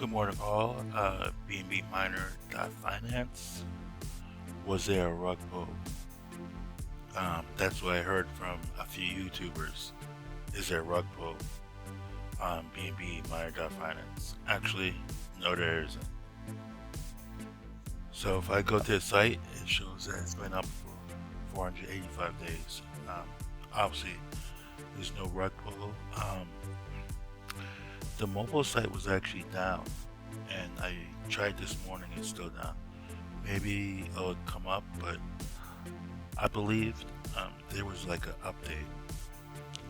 Good morning, all. Bnb Miner Finance. Was there a rug pull? That's what I heard from a few YouTubers. Is there a rug pull on Bnb Miner Finance? Actually, no, there isn't. So if I go to the site, it shows that it's been up for 485 days. Obviously, there's no rug pull. The mobile site was actually down, and I tried this morning. It's still down. Maybe it'll come up, but I believed there was like an update,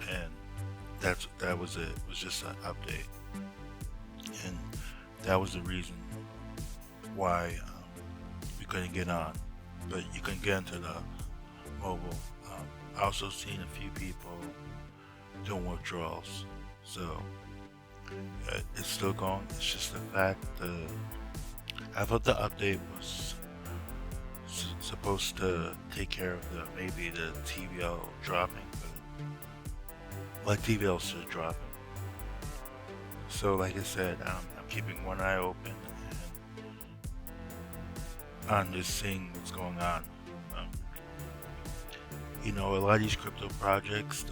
and that was it. It was just an update, and that was the reason why we couldn't get on. But you can get into the mobile. I also seen a few people doing withdrawals, so it's still going. It's just the fact I thought the update was supposed to take care of maybe the TVL dropping, but like TVL is still dropping. So like I said, I'm keeping one eye open and on just seeing what's going on. A lot of these crypto projects,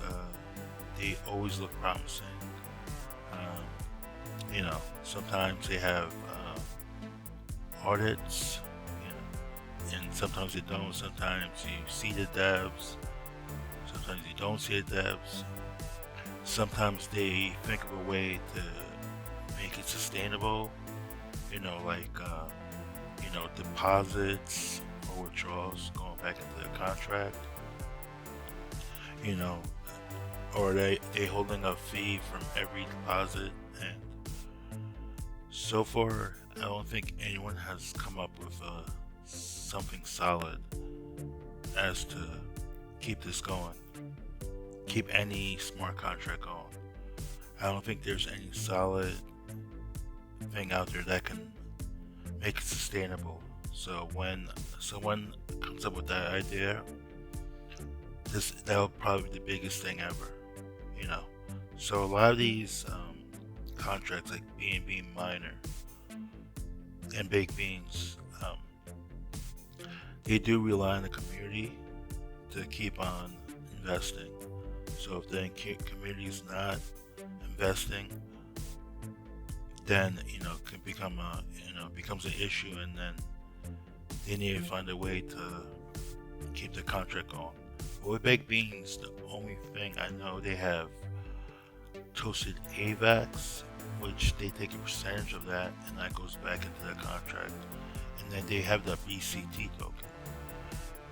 they always look promising. Sometimes they have audits, and sometimes they don't. Sometimes you see the devs, sometimes you don't see the devs. Sometimes they think of a way to make it sustainable, like deposits or withdrawals going back into the contract, or they holding a fee from every deposit. And so far, I don't think anyone has come up with something solid as to keep this going, keep any smart contract going. I don't think there's any solid thing out there that can make it sustainable. So when someone comes up with that idea, that'll probably be the biggest thing ever. So a lot of these contracts like Bnb Miner and Baked Beans, they do rely on the community to keep on investing. So if the community is not investing, then it can become becomes an issue, and then they need to find a way to keep the contract going. But with Baked Beans, the only thing I know, they have toasted AVAX, which they take a percentage of that, and that goes back into the contract. And then they have the BCT token,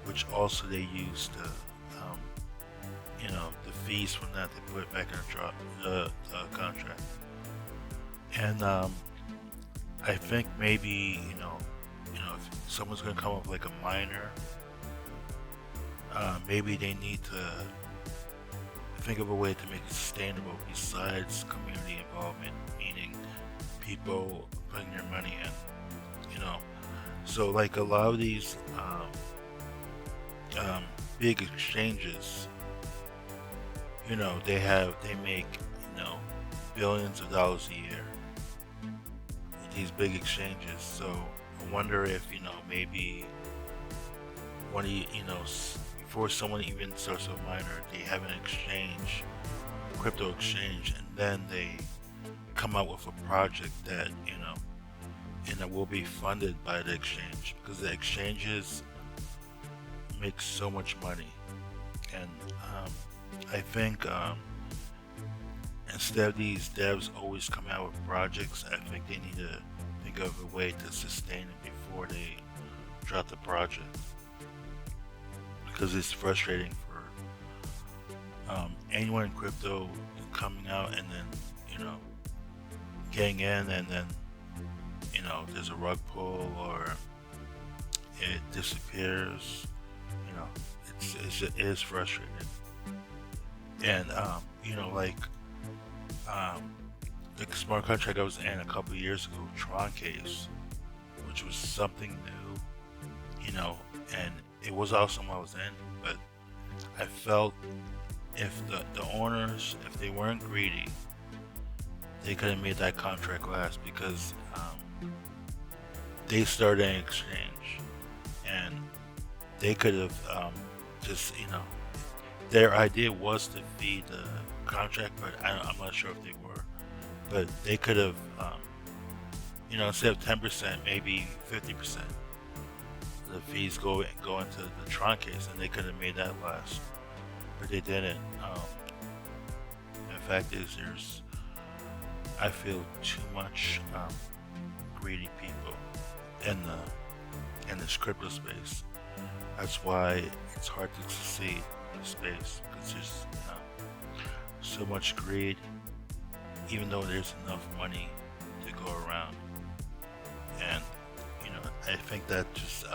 which also they use to, the fees from that, they put it back in the contract. And I think maybe, if someone's going to come up with like a miner, maybe they need to think of a way to make it sustainable besides community involvement, meaning people putting their money in. So like a lot of these big exchanges, they make billions of dollars a year with these big exchanges. So I wonder if maybe one of before someone even starts a miner, they have an exchange, crypto exchange, and then they come out with a project that and it will be funded by the exchange, because the exchanges make so much money. And I think instead of these devs always come out with projects, I think they need to think of a way to sustain it before they drop the project, because it's frustrating for anyone in crypto coming out and then getting in, and then there's a rug pull or it disappears. It is frustrating. And the smart contract I was in a couple of years ago, Tron case, which was something new, and it was awesome I was in, but I felt if the owners, if they weren't greedy, they could have made that contract last because they started an exchange, and they could have just their idea was to feed the contract, but I'm not sure if they were. But they could have instead of 10%, maybe 50%. The fees go into the Tron case, and they could have made that last, but they didn't. The fact is, I feel too much greedy people in this crypto space. That's why it's hard to succeed in the space, because there's so much greed, even though there's enough money to go around. And I think that just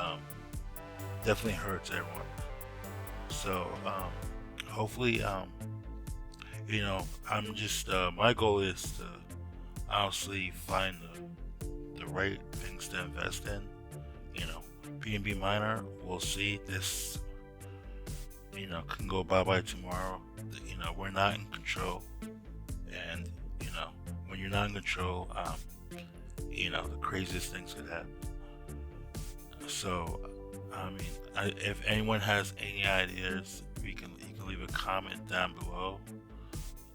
definitely hurts everyone. So hopefully, I'm just my goal is to honestly find the right things to invest in. Bnb Miner, we'll see. This can go bye-bye tomorrow. We're not in control, and when you're not in control, the craziest things could happen. So, if anyone has any ideas, you can leave a comment down below,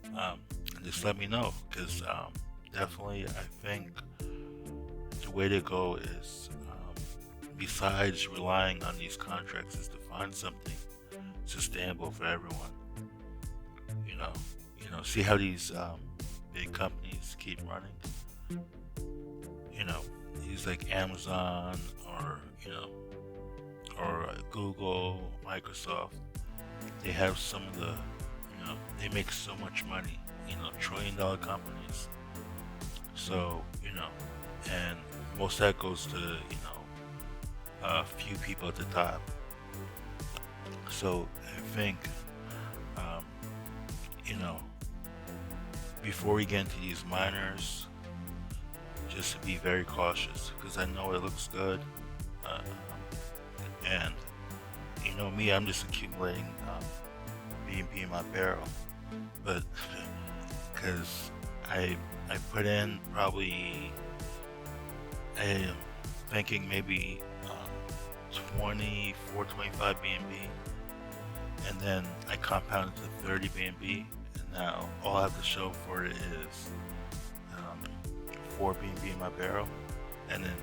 and just let me know, because definitely I think the way to go is, besides relying on these contracts, is to find something sustainable for everyone. See how these big companies keep running. These like Amazon or Google, Microsoft. They have some of the, they make so much money. $1 trillion companies. So and most of that goes to a few people at the top. So I think before we get into these miners, just to be very cautious, because I know it looks good, and me, I'm just accumulating Bnb in my barrel, but because I put in probably, I am thinking maybe 25 Bnb, and then I compounded to 30 Bnb, and now all I have to show for it is 4 Bnb in my barrel, and then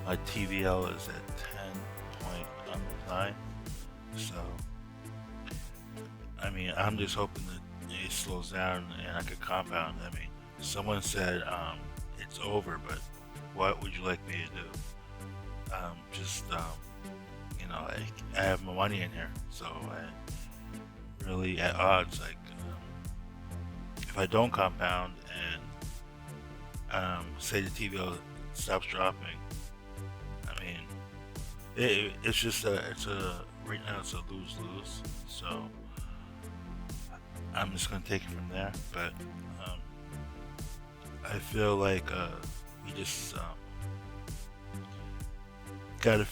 my TVL is at 10.9. So I'm just hoping that it slows down and I could compound. Someone said it's over, but what would you like me to do? I have my money in here, so I really at odds. If I don't compound and say the TVL stops dropping, it's just right now it's a lose-lose. So I'm just gonna take it from there. But I feel like we just gotta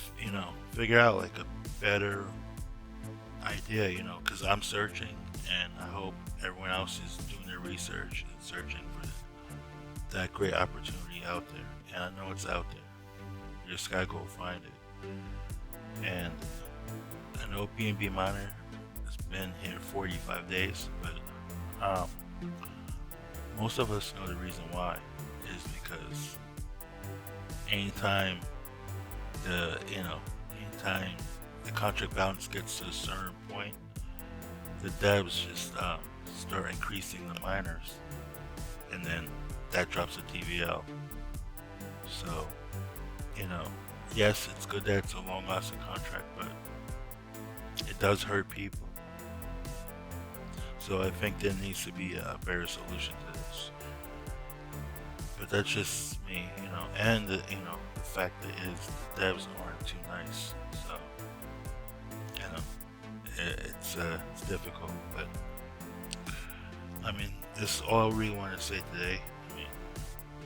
figure out like a better idea, because I'm searching, and I hope everyone else is doing their research and searching for that great opportunity out there. And I know it's out there. You just gotta go find it. And I know Bnb Miner has been here 45 days, but most of us know the reason why is because anytime the contract balance gets to a certain point, the devs just start increasing the miners, and then that drops the TVL. So, yes, it's good that it's a long-lasting contract, but it does hurt people. So I think there needs to be a better solution to this. But that's just me, and the fact that the devs aren't too nice. So, it's difficult, but this is all I really want to say today.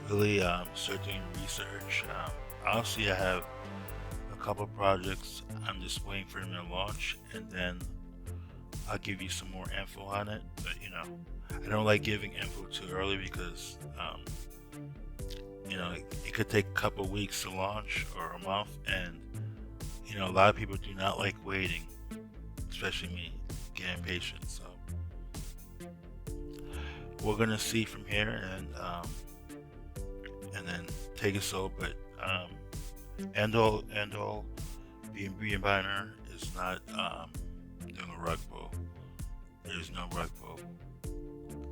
Really start doing research. Honestly, I have a couple projects. I'm just waiting for them to launch, and then I'll give you some more info on it. But I don't like giving info too early because it could take a couple weeks to launch or a month, and a lot of people do not like waiting, especially me, getting impatient. So we're gonna see from here, and then take it slow. But end all, Bnb Miner is not doing a rug pull. There's no rug pull.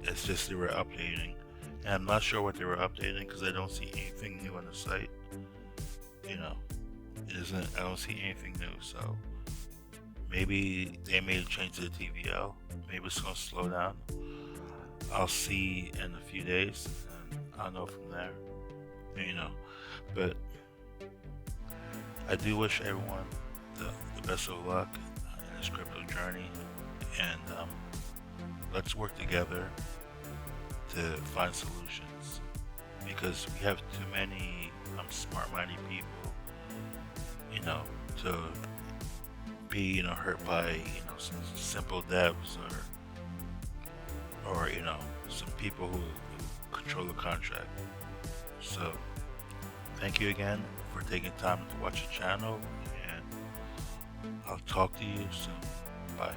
It's just they were updating, and I'm not sure what they were updating because I don't see anything new on the site. It isn't. I don't see anything new. So maybe they made a change to the TVL. Maybe it's gonna slow down. I'll see in a few days, and I'll know from there. But I do wish everyone the best of luck in this crypto journey, and let's work together to find solutions, because we have too many smart-minded people, to be hurt by some simple devs or some people who control the contract. So thank you again for taking time to watch the channel, and I'll talk to you soon. Bye.